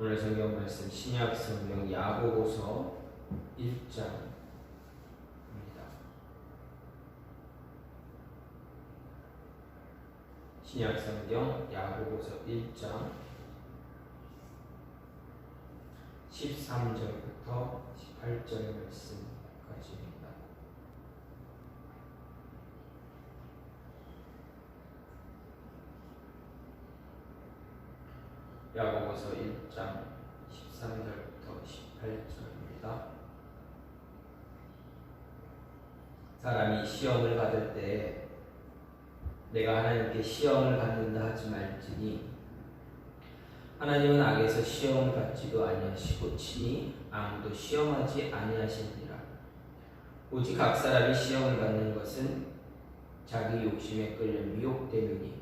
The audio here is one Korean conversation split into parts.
오늘 성경 말씀 신약 성경 야고보서 1장입니다. 신약 성경 야고보서 1장 13절부터 18절 말씀까지입니다. 야고보서 1장 13절부터 18절입니다. 사람이 시험을 받을 때 내가 하나님께 시험을 받는다 하지 말지니 하나님은 악에서 시험을 받지도 아니하시고 친히 아무도 시험하지 아니하시느니라. 오직 각 사람이 시험을 받는 것은 자기 욕심에 끌려 미혹되느니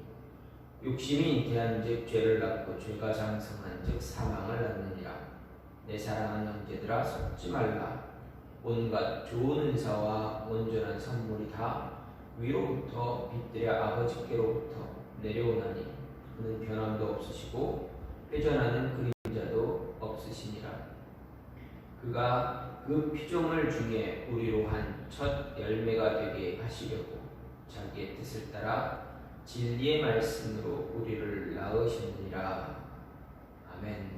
욕심이 잉태한즉 죄를 낳고 죄가 장성한즉 사망을 낳느니라. 내 사랑하는 형제들아 속지 말라. 온갖 좋은 은사와 온전한 선물이 다 위로부터 빛들의 아버지께로부터 내려오나니 그는 변함도 없으시고 회전하는 그림자도 없으시니라. 그가 그 피조물 중에 우리로 한 첫 열매가 되게 하시려고 자기의 뜻을 따라 진리의 말씀으로 우리를 낳으셨느니라. 아멘.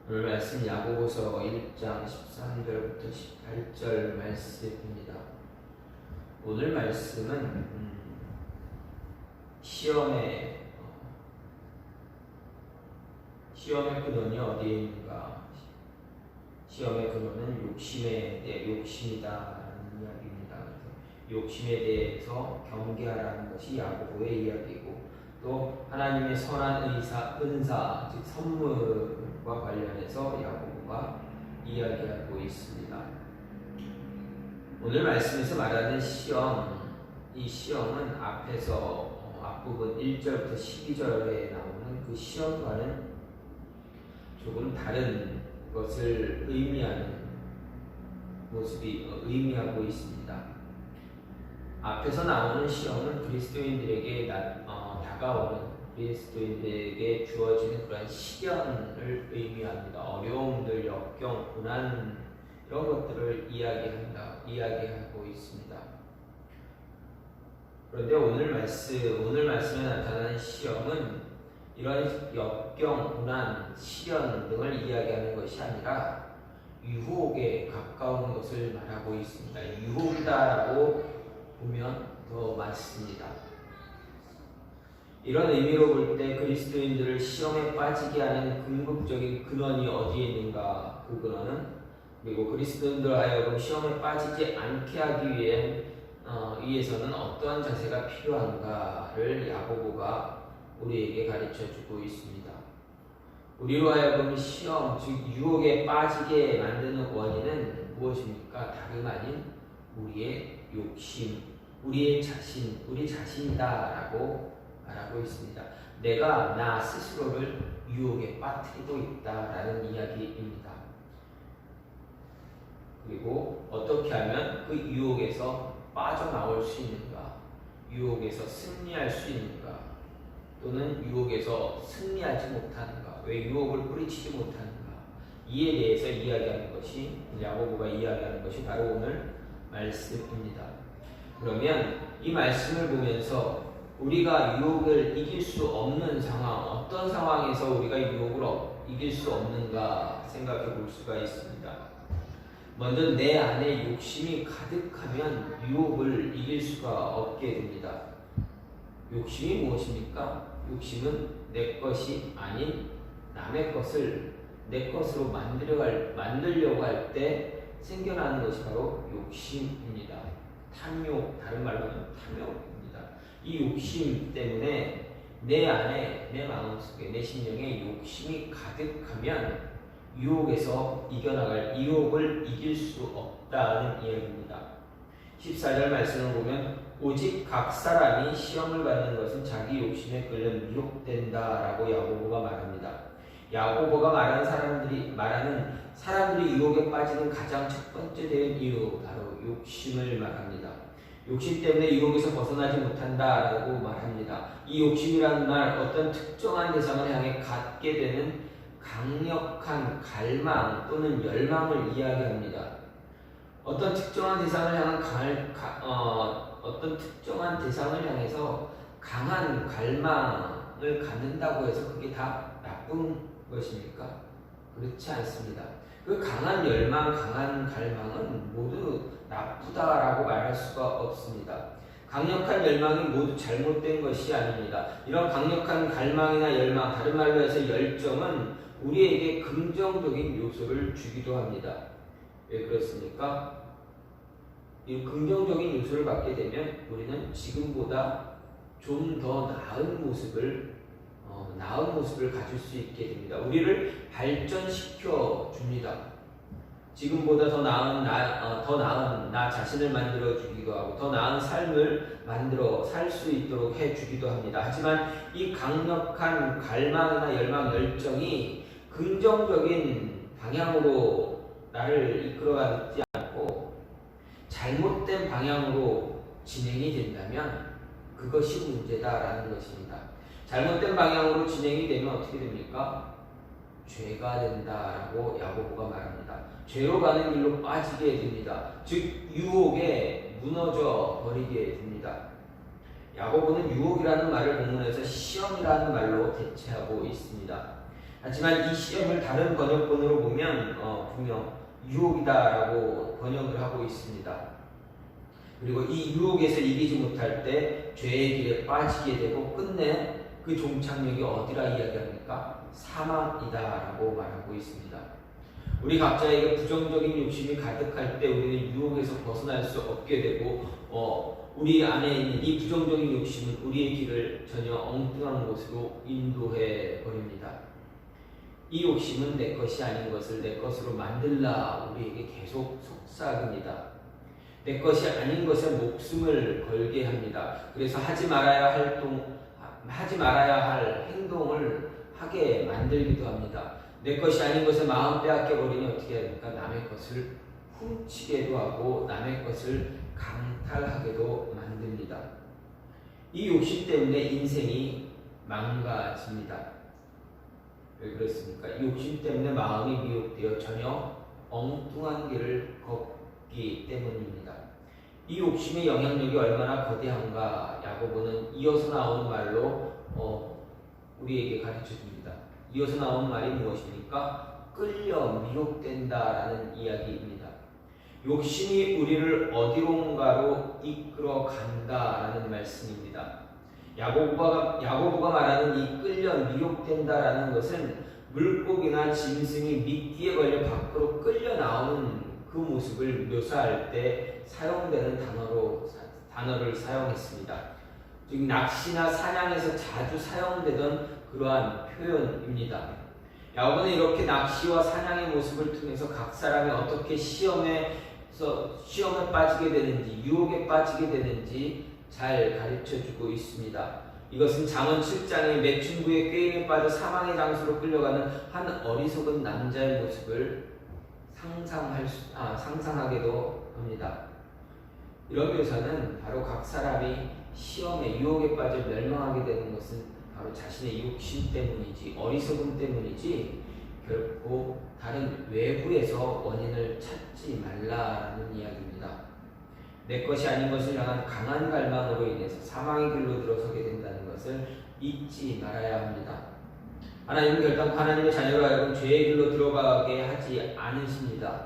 오늘 말씀 야고보서 1장 13절부터 18절 말씀입니다. 오늘 말씀은 시험의 근원이 어디에 있는가? 시험의 근원은 욕심이다라는 이야기입니다. 욕심에 대해서 경계하라는 것이 야고보의 이야기이고, 또 하나님의 선한 은사, 즉 선물과 관련해서 야고보가 이야기하고 있습니다. 오늘 말씀에서 말하는 시험, 이 시험은 앞부분 1절부터 12절에 나오는 그 시험과는 조금 다른 것을 의미하고 있습니다. 앞에서 나오는 시험은 그리스도인들에게 다가오는, 그리스도인들에게 주어지는 그런 시련을 의미합니다. 어려움들, 역경, 고난, 이런 것들을 이야기하고 있습니다. 그런데 오늘 말씀에 나타나는 시험은 이런 역경, 고난, 시련 등을 이야기하는 것이 아니라 유혹에 가까운 것을 말하고 있습니다. 유혹이다라고 보면 더 맞습니다. 이런 의미로 볼 때 그리스도인들을 시험에 빠지게 하는 궁극적인 근원이 어디에 있는가? 그 근원은, 그리고 그리스도인들 하여금 시험에 빠지지 않게 하기 위해서는 어떠한 자세가 필요한가를 야고보가 우리에게 가르쳐주고 있습니다. 우리로 하여금 시험, 즉 유혹에 빠지게 만드는 원인은 무엇입니까? 다름 아닌 우리의 욕심, 우리 자신이다라고 말하고 있습니다. 내가 나 스스로를 유혹에 빠뜨리고 있다라는 이야기입니다. 그리고 어떻게 하면 그 유혹에서 빠져나올 수 있는가? 유혹에서 승리할 수 있는가? 또는 유혹에서 승리하지 못하는가? 왜 유혹을 뿌리치지 못하는가? 이에 대해서 야고보가 이야기하는 것이 바로 오늘 말씀입니다. 그러면 이 말씀을 보면서 우리가 유혹을 이길 수 없는 상황, 어떤 상황에서 우리가 유혹을 이길 수 없는가 생각해 볼 수가 있습니다. 먼저 내 안에 욕심이 가득하면 유혹을 이길 수가 없게 됩니다. 욕심이 무엇입니까? 욕심은 내 것이 아닌 남의 것을 내 것으로 만들려고 할 때 생겨나는 것이 바로 욕심입니다. 탐욕, 다른 말로는 탐욕입니다. 이 욕심 때문에 내 안에, 내 마음속에, 내 심령에 욕심이 가득하면 유혹을 이길 수 없다는 이야기입니다. 14절 말씀을 보면 오직 각 사람이 시험을 받는 것은 자기 욕심에 끌려 미혹된다라고 야고보가 말합니다. 야고보가 말하는 사람들이 유혹에 빠지는 가장 첫 번째 된 이유, 바로 욕심을 말합니다. 욕심 때문에 유혹에서 벗어나지 못한다라고 말합니다. 이 욕심이라는 말, 어떤 특정한 대상을 향해 갖게 되는 강력한 갈망 또는 열망을 이야기합니다. 어떤 특정한 대상을 향한 어떤 특정한 대상을 향해서 강한 갈망을 갖는다고 해서 그게 다 나쁜 것입니까? 그렇지 않습니다. 그 강한 열망, 강한 갈망은 모두 나쁘다라고 말할 수가 없습니다. 강력한 열망이 모두 잘못된 것이 아닙니다. 이런 강력한 갈망이나 열망, 다른 말로 해서 열정은 우리에게 긍정적인 요소를 주기도 합니다. 왜 그렇습니까? 이 긍정적인 요소를 받게 되면 우리는 지금보다 좀 더 나은 모습을 가질 수 있게 됩니다. 우리를 발전시켜 줍니다. 지금보다 더 나은 나 자신을 만들어 주기도 하고 더 나은 삶을 만들어 살 수 있도록 해 주기도 합니다. 하지만 이 강력한 갈망이나 열망, 열정이 긍정적인 방향으로 나를 이끌어가지 않고 잘못된 방향으로 진행이 된다면 그것이 문제다라는 것입니다. 잘못된 방향으로 진행이 되면 어떻게 됩니까? 죄가 된다라고 야고보가 말합니다. 죄로 가는 길로 빠지게 됩니다. 즉 유혹에 무너져 버리게 됩니다. 야고보는 유혹이라는 말을 본문에서 시험이라는 말로 대체하고 있습니다. 하지만 이 시험을 다른 번역본으로 보면 분명 유혹이다라고 번역을 하고 있습니다. 그리고 이 유혹에서 이기지 못할 때 죄의 길에 빠지게 되고 끝내 그 종착역이 어디라 이야기합니까? 사망이다라고 말하고 있습니다. 우리 각자에게 부정적인 욕심이 가득할 때 우리는 유혹에서 벗어날 수 없게 되고 우리 안에 있는 이 부정적인 욕심은 우리의 길을 전혀 엉뚱한 곳으로 인도해 버립니다. 이 욕심은 내 것이 아닌 것을 내 것으로 만들라 우리에게 계속 속삭입니다. 내 것이 아닌 것에 목숨을 걸게 합니다. 그래서 하지 말아야 할 행동을 하게 만들기도 합니다. 내 것이 아닌 것에 마음 빼앗겨 버리니 어떻게 합니까? 남의 것을 훔치게도 하고 남의 것을 강탈하게도 만듭니다. 이 욕심 때문에 인생이 망가집니다. 왜 그렇습니까? 이 욕심 때문에 마음이 미혹되어 전혀 엉뚱한 길을 걷기 때문입니다. 이 욕심의 영향력이 얼마나 거대한가 야고보는 이어서 나온 말로 우리에게 가르쳐줍니다. 이어서 나온 말이 무엇입니까? 끌려 미혹된다라는 이야기입니다. 욕심이 우리를 어디론가로 이끌어 간다라는 말씀입니다. 야고보가 말하는 이 끌려 미혹된다라는 것은 물고기나 짐승이 미끼에 걸려 밖으로 끌려 나오는 그 모습을 묘사할 때 사용되는 단어를 사용했습니다. 즉 낚시나 사냥에서 자주 사용되던 그러한 표현입니다. 야고보는 이렇게 낚시와 사냥의 모습을 통해서 각 사람이 어떻게 시험에 빠지게 되는지, 유혹에 빠지게 되는지 잘 가르쳐주고 있습니다. 이것은 잠언 7장의 매춘부의 꾀임에 빠져 사망의 장소로 끌려가는 한 어리석은 남자의 모습을 상상하게도 합니다. 이런 묘사는 바로 각 사람이 시험에 유혹에 빠져 멸망하게 되는 것은 바로 자신의 욕심 때문이지 어리석음 때문이지 결코 다른 외부에서 원인을 찾지 말라라는 이야기입니다. 내 것이 아닌 것을 향한 강한 갈망으로 인해서 사망의 길로 들어서게 된다는 것을 잊지 말아야 합니다. 하나님은 결단 하나님의 자녀로 하여금 죄의 길로 들어가게 하지 않으십니다.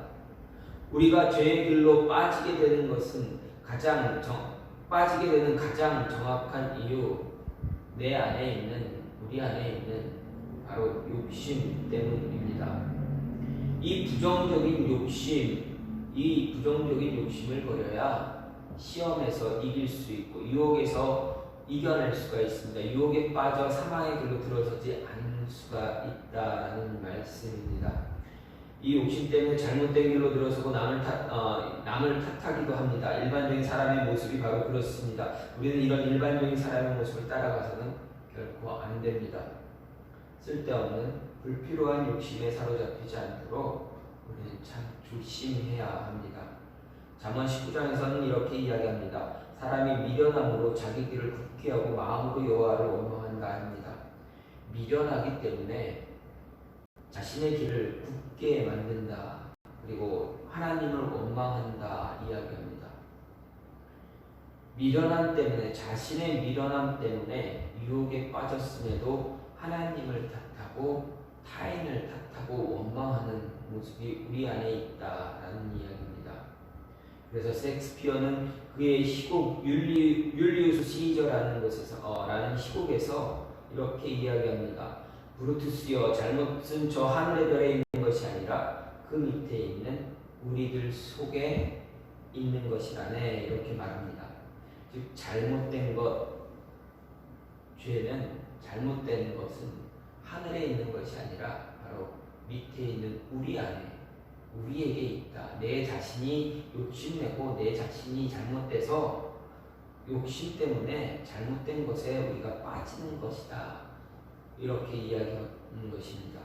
우리가 죄의 길로 빠지게 되는 것은 빠지게 되는 가장 정확한 이유, 우리 안에 있는 바로 욕심 때문입니다. 이 부정적인 욕심을 버려야 시험에서 이길 수 있고 유혹에서 이겨낼 수가 있습니다. 유혹에 빠져 사망의 길로 들어서지 않을 수가 있다라는 말씀입니다. 이 욕심 때문에 잘못된 길로 들어서고 남을 탓하기도 합니다. 일반적인 사람의 모습이 바로 그렇습니다. 우리는 이런 일반적인 사람의 모습을 따라가서는 결코 안 됩니다. 쓸데없는 불필요한 욕심에 사로잡히지 않도록 우리는 참 조심해야 합니다. 잠언 19장에서는 이렇게 이야기합니다. 사람이 미련함으로 자기 길을 굳게 하고 마음으로 여호와를 원망한다 합니다. 미련하기 때문에 자신의 길을 굳게 만든다. 그리고 하나님을 원망한다 이야기합니다. 미련함 때문에, 자신의 미련함 때문에 유혹에 빠졌음에도 하나님을 탓하고 타인을 탓하고 원망하는 모습이 우리 안에 있다라는 이야기입니다. 그래서 셰익스피어는 그의 시곡 율리우스 시저라는 것에서 라는 시곡에서 이렇게 이야기합니다. 브루투스여, 잘못은 저 하늘의 별에 있는 것이 아니라 그 밑에 있는 우리들 속에 있는 것이라네, 이렇게 말합니다. 즉 잘못된 것, 죄는 잘못된 것은 하늘에 있는 것이 아니라 바로 밑에 있는 우리 안에, 우리에게 있다. 내 자신이 욕심내고 내 자신이 잘못돼서 욕심 때문에 잘못된 것에 우리가 빠지는 것이다. 이렇게 이야기하는 것입니다.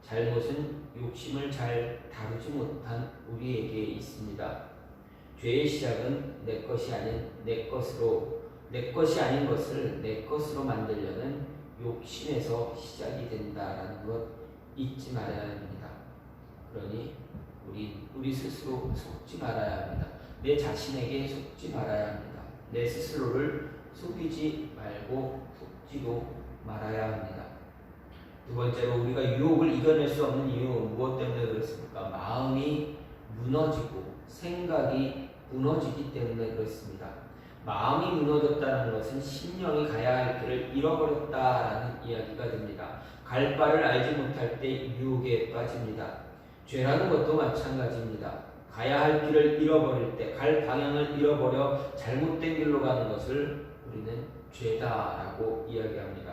잘못은 욕심을 잘 다루지 못한 우리에게 있습니다. 죄의 시작은 내 것이 아닌 내 것이 아닌 것을 내 것으로 만들려는 욕심에서 시작이 된다라는 것 잊지 말아야 합니다. 그러니 우리 스스로 속지 말아야 합니다. 내 자신에게 속지 말아야 합니다. 내 스스로를 속이지 말고 속지도 말아야 합니다. 두 번째로, 우리가 유혹을 이겨낼 수 없는 이유, 무엇 때문에 그렇습니까? 마음이 무너지고 생각이 무너지기 때문에 그렇습니다. 마음이 무너졌다는 것은 심령이 가야 할 길을 잃어버렸다라는 이야기가 됩니다. 갈 바를 알지 못할 때 유혹에 빠집니다. 죄라는 것도 마찬가지입니다. 가야 할 길을 잃어버릴 때, 갈 방향을 잃어버려 잘못된 길로 가는 것을 우리는 죄다라고 이야기합니다.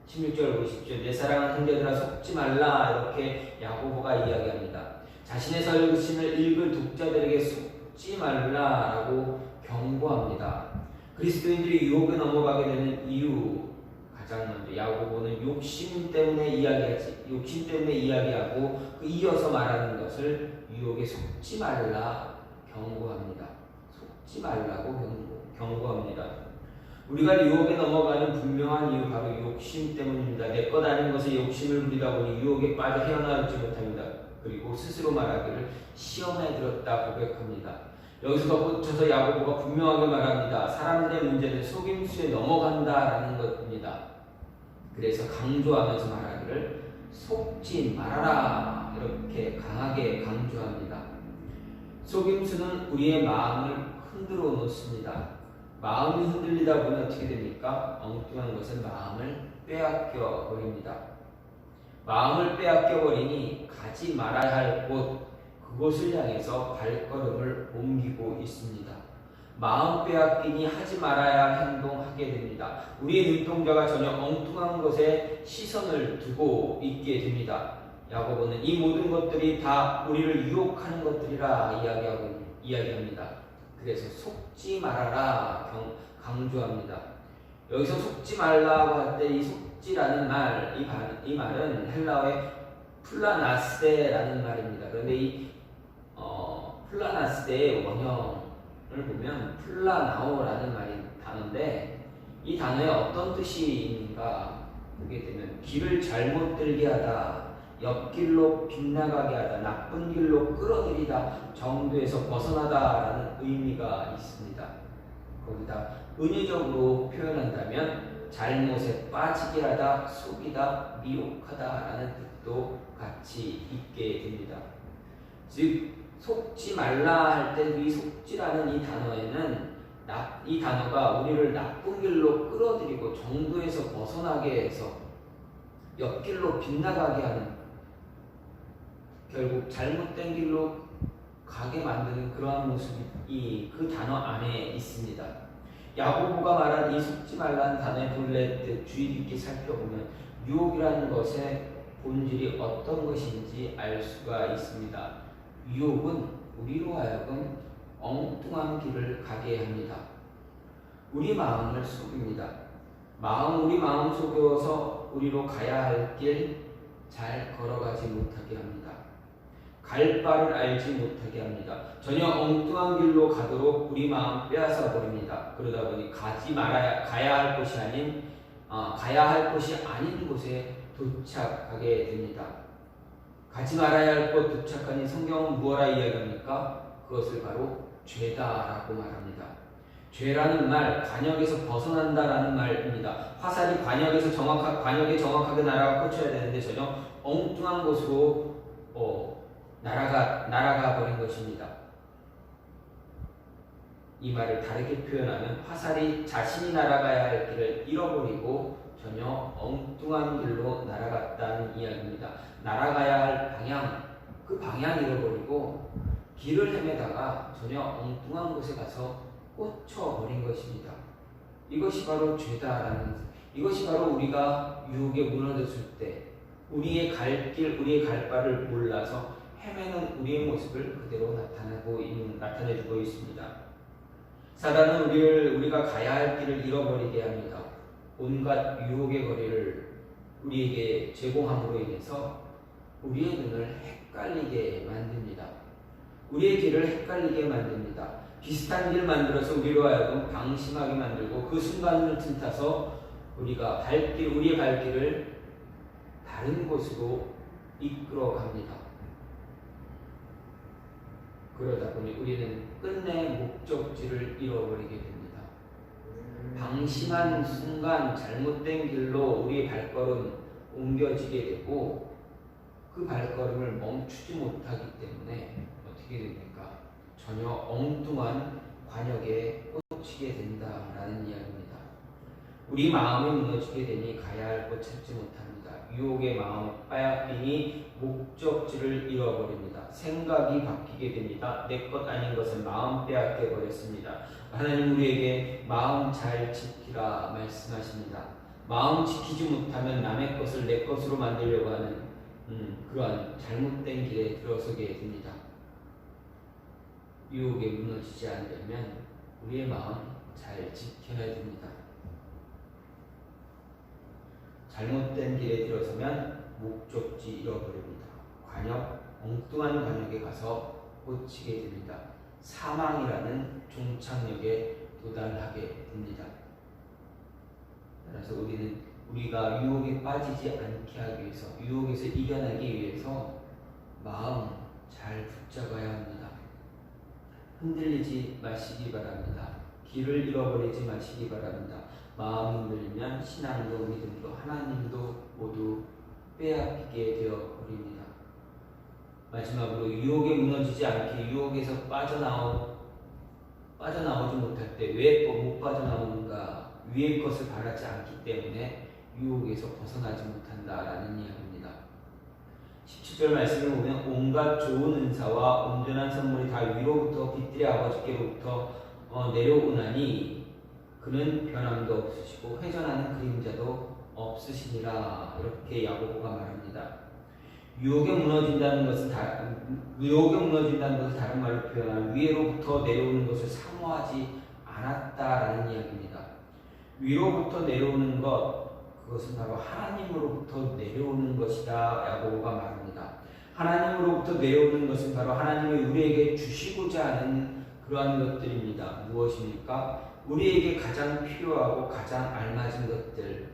16절 보십시오. 내 사랑하는 형제들아 속지 말라, 이렇게 야고보가 이야기합니다. 자신의 서신을 읽을 독자들에게 속지 말라라고 경고합니다. 그리스도인들이 유혹에 넘어가게 되는 이유, 가장 먼저 야고보는 욕심 때문에 이야기하고 그 이어서 말하는 것을 유혹에 속지 말라 경고합니다. 속지 말라고 경고합니다. 우리가 유혹에 넘어가는 분명한 이유, 바로 욕심 때문입니다. 내 것 아닌 것에 욕심을 부리다 보니 유혹에 빠져 헤어나오지 못합니다. 그리고 스스로 말하기를 시험에 들었다 고백합니다. 여기서 덧붙여서 야고보가 분명하게 말합니다. 사람들의 문제는 속임수에 넘어간다라는 것입니다. 그래서 강조하면서 말하기를 속지 말아라, 이렇게 강하게 강조합니다. 속임수는 우리의 마음을 흔들어 놓습니다. 마음이 흔들리다 보면 어떻게 됩니까? 엉뚱한 것은 마음을 빼앗겨 버립니다. 마음을 빼앗겨 버리니 가지 말아야 할 곳, 그곳을 향해서 발걸음을 옮기고 있습니다. 마음 빼앗기니 하지 말아야 행동하게 됩니다. 우리의 눈동자가 전혀 엉뚱한 것에 시선을 두고 있게 됩니다. 야고보는 이 모든 것들이 다 우리를 유혹하는 것들이라 이야기합니다. 그래서 속지 말아라 강조합니다. 여기서 속지 말라고 할 때 이 속지라는 말, 이 말은 헬라어의 플라나스데라는 말입니다. 그런데 이 플라나스데의 원형을 보면 플라나오라는 단어인데, 이 단어에 어떤 뜻이 있는가 보게 되면 길을 잘못 들게 하다, 옆길로 빗나가게 하다, 나쁜 길로 끌어들이다 정도에서 벗어나다라는 의미가 있습니다. 거기다 은유적으로 표현한다면 잘못에 빠지게 하다, 속이다, 미혹하다라는 뜻도 같이 있게 됩니다. 즉 속지 말라 할 때 이 속지라는 이 단어에는 이 단어가 우리를 나쁜 길로 끌어들이고 정도에서 벗어나게 해서 옆길로 빗나가게 하는, 결국 잘못된 길로 가게 만드는 그러한 모습이 그 단어 안에 있습니다. 야고보가 말한 이 속지 말라는 단어의 본래 뜻 주의 깊게 살펴보면 유혹이라는 것의 본질이 어떤 것인지 알 수가 있습니다. 유혹은 우리로 하여금 엉뚱한 길을 가게 합니다. 우리 마음을 속입니다. 우리 마음 속여서 우리로 가야 할 길 잘 걸어가지 못하게 합니다. 갈 바를 알지 못하게 합니다. 전혀 엉뚱한 길로 가도록 우리 마음 빼앗아 버립니다. 그러다 보니 가야 할 곳이 아닌 곳에 도착하게 됩니다. 가지 말아야 할 곳 도착하니 성경은 무엇라 이야기합니까? 그것을 바로 죄다라고 말합니다. 죄라는 말, 관역에서 벗어난다라는 말입니다. 화살이 관역에 정확하게 날아가 꽂혀야 되는데 전혀 엉뚱한 곳으로 날아가 버린 것입니다. 이 말을 다르게 표현하면 화살이 자신이 날아가야 할 길을 잃어버리고 전혀 엉뚱한 길로 날아갔다는 이야기입니다. 날아가야 할 방향, 그 방향 잃어버리고 길을 헤매다가 전혀 엉뚱한 곳에 가서 꽂혀버린 것입니다. 이것이 바로 죄다라는, 이것이 바로 우리가 유혹에 무너졌을 때 우리의 갈 바를 몰라서 헤매는 우리의 모습을 그대로 나타내주고 있습니다. 사단은 우리가 가야 할 길을 잃어버리게 합니다. 온갖 유혹의 거리를 우리에게 제공함으로 인해서 우리의 눈을 헷갈리게 만듭니다. 우리의 길을 헷갈리게 만듭니다. 비슷한 길 만들어서 우리로 하여금 방심하게 만들고 그 순간을 틈타서 우리의 발길을 다른 곳으로 이끌어 갑니다. 그러다 보니 우리는 끝내 목적지를 잃어버리게 됩니다. 방심한 순간 잘못된 길로 우리의 발걸음 옮겨지게 되고 그 발걸음을 멈추지 못하기 때문에 어떻게 됩니까? 전혀 엉뚱한 관역에 꽂히게 된다라는 이야기입니다. 우리 마음이 무너지게 되니 가야 할 곳 찾지 못합니다. 유혹의 마음을 빼앗기니 목적지를 잃어버립니다. 생각이 바뀌게 됩니다. 내 것 아닌 것을 마음 빼앗겨 버렸습니다. 하나님 우리에게 마음 잘 지키라 말씀하십니다. 마음 지키지 못하면 남의 것을 내 것으로 만들려고 하는 그러한 잘못된 길에 들어서게 됩니다. 유혹에 무너지지 않으려면 우리의 마음 잘 지켜야 됩니다. 잘못된 길에 들어서면 목적지 잃어버립니다. 엉뚱한 관역에 가서 꽂히게 됩니다. 사망이라는 종착역에 도달하게 됩니다. 그래서 우리가 유혹에 빠지지 않게 하기 위해서, 유혹에서 이겨내기 위해서 마음 잘 붙잡아야 합니다. 흔들리지 마시기 바랍니다. 길을 잃어버리지 마시기 바랍니다. 마음이 흔들리면 신앙도 믿음도 하나님도 모두 빼앗기게 되어 버립니다. 마지막으로 유혹에 무너지지 않게, 유혹에서 빠져나오지 못할 때 왜 못 빠져나오는가? 위의 것을 바라지 않기 때문에 유혹에서 벗어나지 못한다라는 이야기입니다. 17절 말씀을 보면 온갖 좋은 은사와 온전한 선물이 다 위로부터 빛들의 아버지께로부터 내려오나니 그는 변함도 없으시고 회전하는 그림자도 없으시니라. 이렇게 야고보가 말합니다. 유혹에 무너진다는 것은 다른 말로 표현하면 위로부터 내려오는 것을 사모하지 않았다라는 이야기입니다. 위로부터 내려오는 그것은 바로 하나님으로부터 내려오는 것이다. 야고보가 말합니다. 하나님으로부터 내려오는 것은 바로 하나님이 우리에게 주시고자 하는 그러한 것들입니다. 무엇입니까? 우리에게 가장 필요하고 가장 알맞은 것들,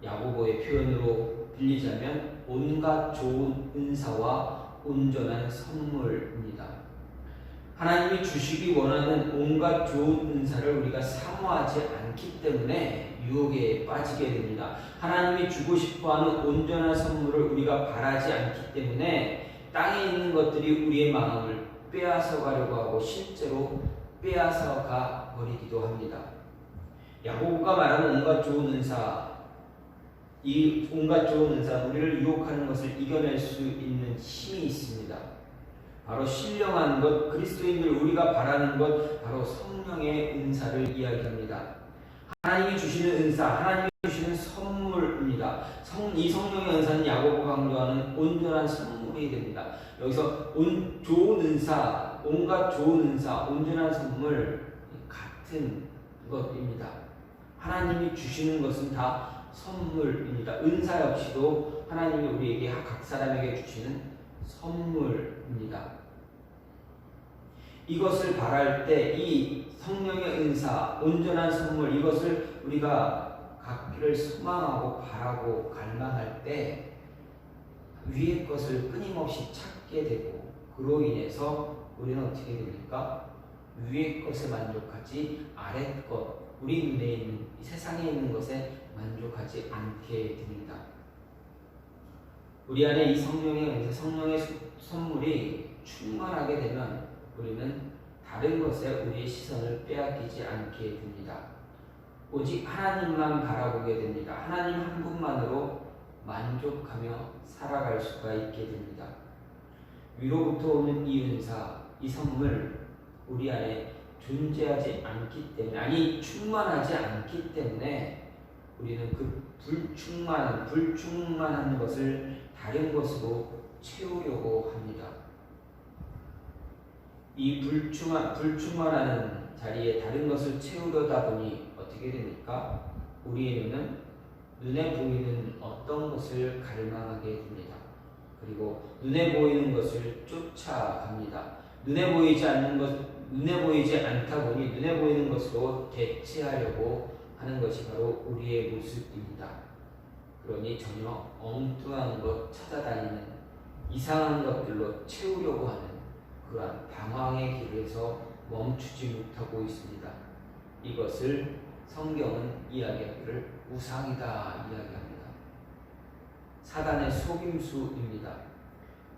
야고보의 표현으로 빌리자면 온갖 좋은 은사와 온전한 선물입니다. 하나님이 주시기 원하는 온갖 좋은 은사를 우리가 사모하지 않기 때문에 유혹에 빠지게 됩니다. 하나님이 주고 싶어하는 온전한 선물을 우리가 바라지 않기 때문에 땅에 있는 것들이 우리의 마음을 빼앗아 가려고 하고 실제로 빼앗아 가 버리기도 합니다. 야고보가 말하는 온갖 좋은 은사, 이 온갖 좋은 은사, 우리를 유혹하는 것을 이겨낼 수 있는 힘이 있습니다. 바로 신령한 것, 그리스도인들 우리가 바라는 것, 바로 성령의 은사를 이야기합니다. 하나님이 주시는 은사, 하나님이 주시는 선물입니다. 이 성령의 은사는 야고보가 강조하는 온전한 선물이 됩니다. 여기서 좋은 은사, 온갖 좋은 은사, 온전한 선물 같은 것입니다. 하나님이 주시는 것은 다 선물입니다. 은사 역시도 하나님이 우리에게 각 사람에게 주시는 선물입니다. 이것을 바랄 때 이 성령의 은사, 온전한 선물, 이것을 우리가 갖기를 소망하고 바라고 갈망할 때 위의 것을 끊임없이 찾게 되고, 그로 인해서 우리는 어떻게 됩니까? 위의 것에 만족하지 아래 것, 우리 눈에 있는 이 세상에 있는 것에 만족하지 않게 됩니다. 우리 안에 이 성령의 은사, 성령의 선물이 충만하게 되면 우리는 다른 것에 우리의 시선을 빼앗기지 않게 됩니다. 오직 하나님만 바라보게 됩니다. 하나님 한 분만으로 만족하며 살아갈 수가 있게 됩니다. 위로부터 오는 이 은사, 이 선물, 우리 안에 존재하지 않기 때문에, 아니 충만하지 않기 때문에 우리는 그 불충만한 것을 다른 것으로 채우려고 합니다. 이 불충만한 자리에 다른 것을 채우려다 보니 어떻게 됩니까? 우리의 눈은 눈에 보이는 어떤 것을 갈망하게 됩니다. 그리고 눈에 보이는 것을 쫓아갑니다. 눈에 보이지 않다 보니 눈에 보이는 것으로 대체하려고 하는 것이 바로 우리의 모습입니다. 그러니 전혀 엉뚱한 것 찾아다니는, 이상한 것들로 채우려고 하는 그러한 방황의 길에서 멈추지 못하고 있습니다. 이것을 성경은 이야기하기를 우상이다 이야기합니다. 사단의 속임수입니다.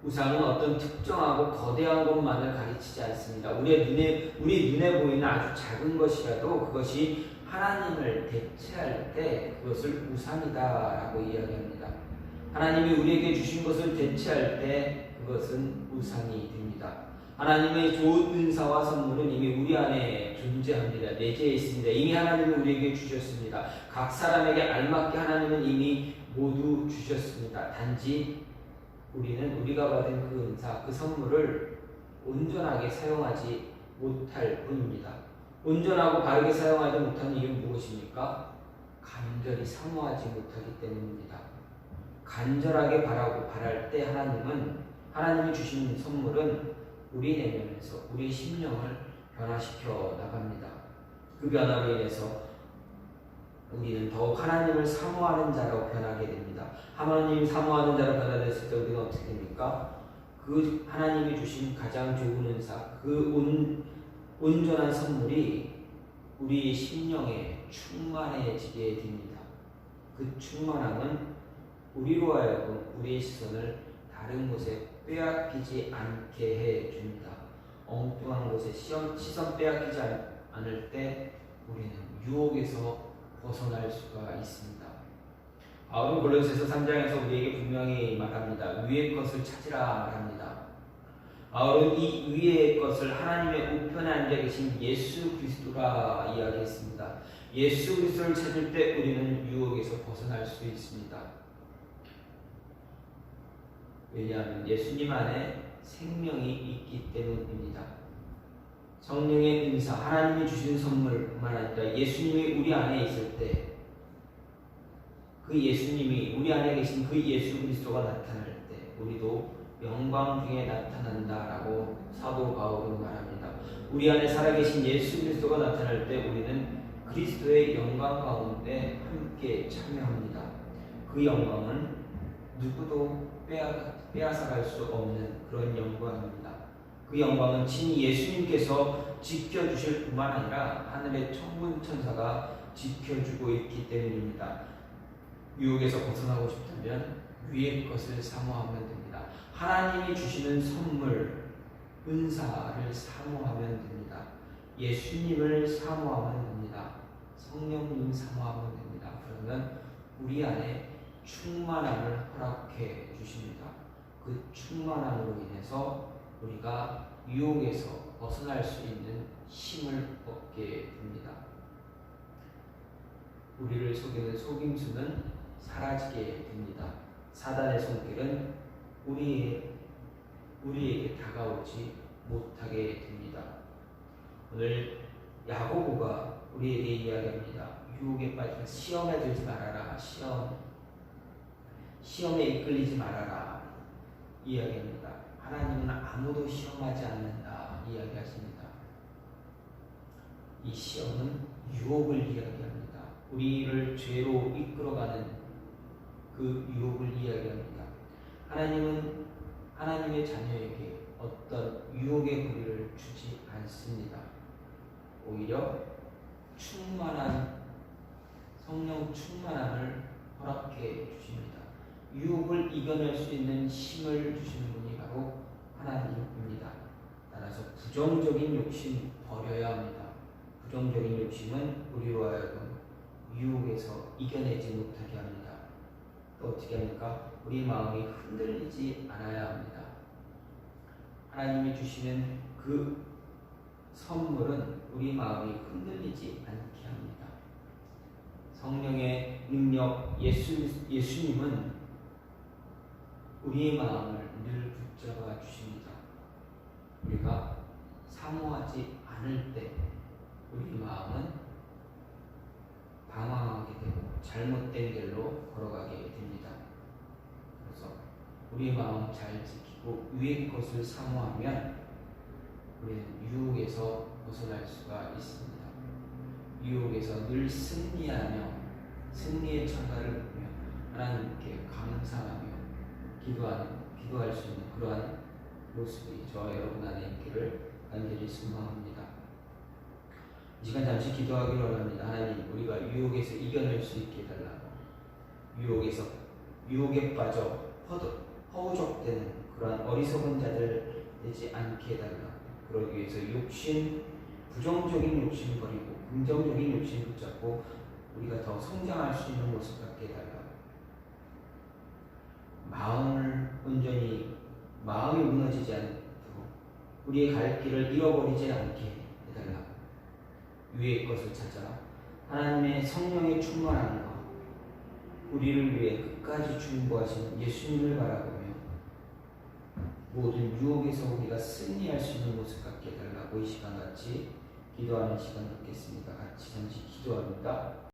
우상은 어떤 특정하고 거대한 것만을 가르치지 않습니다. 우리 눈에 보이는 아주 작은 것이라도 그것이 하나님을 대체할 때 그것을 우상이다라고 이야기합니다. 하나님이 우리에게 주신 것을 대체할 때 그것은 우상이 됩니다. 하나님의 좋은 은사와 선물은 이미 우리 안에 존재합니다. 내재해 있습니다. 이미 하나님이 우리에게 주셨습니다. 각 사람에게 알맞게 하나님은 이미 모두 주셨습니다. 단지 우리는 우리가 받은 그 은사, 그 선물을 온전하게 사용하지 못할 뿐입니다. 온전하고 바르게 사용하지 못하는 이유는 무엇입니까? 간절히 사모하지 못하기 때문입니다. 간절하게 바랄 때 하나님이 주신 선물은 우리 내면에서 우리 심령을 변화시켜 나갑니다. 그 변화로 인해서 우리는 더욱 하나님을 사모하는 자로 변하게 됩니다. 하나님 사모하는 자로 변화됐을 때 우리는 어떻게 됩니까? 그 하나님이 주신 가장 좋은 은사, 그 온전한 선물이 우리의 심령에 충만해지게 됩니다. 그 충만함은 우리로 하여금 우리의 시선을 다른 곳에 빼앗기지 않게 해줍니다. 엉뚱한 곳에 시선 빼앗기지 않을 때 우리는 유혹에서 벗어날 수가 있습니다. 바울은 골로새서 3장에서 우리에게 분명히 말합니다. 위의 것을 찾으라 말합니다. 바울은 이 위의 것을 하나님의 우편에 앉아 계신 예수 그리스도라 이야기했습니다. 예수 그리스도를 찾을 때 우리는 유혹에서 벗어날 수 있습니다. 왜냐하면 예수님 안에 생명이 있기 때문입니다. 성령의 은사, 하나님이 주신 선물뿐만 아니라 예수님이 우리 안에 있을 때, 그 예수님이 우리 안에 계신 그 예수 그리스도가 나타날 때 우리도 영광 중에 나타난다라고 사도 바울은 말합니다. 우리 안에 살아계신 예수 그리스도가 나타날 때 우리는 그리스도의 영광 가운데 함께 참여합니다. 그 영광은 누구도 빼앗아갈 수 없는 그런 영광입니다. 그 영광은 친히 예수님께서 지켜주실 뿐만 아니라 하늘의 천군 천사가 지켜주고 있기 때문입니다. 유혹에서 벗어나고 싶다면 위의 것을 사모하면 됩니다. 하나님이 주시는 선물, 은사를 사모하면 됩니다. 예수님을 사모하면 됩니다. 성령님 사모하면 됩니다. 그러면 우리 안에 충만함을 허락해 주십니다. 그 충만함으로 인해서 우리가 유혹에서 벗어날 수 있는 힘을 얻게 됩니다. 우리를 속이는 속임수는 사라지게 됩니다. 사단의 손길은 우리에게 다가오지 못하게 됩니다. 오늘 야고보가 우리에게 이야기합니다. 유혹에 빠지면 시험에 들지 말아라. 시험에 이끌리지 말아라. 이야기합니다. 하나님은 아무도 시험하지 않는다 이야기하십니다. 이 시험은 유혹을 이야기합니다. 우리를 죄로 이끌어가는 그 유혹을 이야기합니다. 하나님은 하나님의 자녀에게 어떤 유혹의 고리를 주지 않습니다. 오히려 충만한 성령 충만함을 허락해 주십니다. 유혹을 이겨낼 수 있는 힘을 주시는 분이 바로 하나님입니다. 따라서 부정적인 욕심 버려야 합니다. 부정적인 욕심은 우리로 하여금 유혹에서 이겨내지 못하게 합니다. 또 어떻게 합니까? 우리 마음이 흔들리지 않아야 합니다. 하나님이 주시는 그 선물은 우리 마음이 흔들리지 않게 합니다. 성령의 능력 예수님은 우리의 마음을 늘 붙잡아 주십니다. 우리가 사모하지 않을 때 우리 마음은 방황하게 되고 잘못된 길로 걸어가게 됩니다. 그래서 우리의 마음 잘 지키고 위의 것을 사모하면 우리는 유혹에서 벗어날 수가 있습니다. 유혹에서 늘 승리하며 승리의 천사를 보며 하나님께 감사하며 기도할 수 있는 그러한 모습이 저와 여러분 안에 있기를 간절히 소망합니다. 이 시간 잠시 기도하기를 원합니다. 하나님, 우리가 유혹에서 이겨낼 수 있게 해달라고, 유혹에 빠져 허우적대는 그러한 어리석은 자들 되지 않게 해달라고, 그러기 위해서 부정적인 욕심 버리고 긍정적인 욕심 붙잡고 우리가 더 성장할 수 있는 모습 갖게 해달라고, 마음이 무너지지 않도록 우리의 갈 길을 잃어버리지 않게 해달라고, 위의 것을 찾아 하나님의 성령의 충만함과 우리를 위해 끝까지 중보하신 예수님을 바라보며 모든 유혹에서 우리가 승리할 수 있는 모습 갖게 해달라고 이 시간 같이 기도하는 시간 갖겠습니다. 같이 잠시 기도합니다.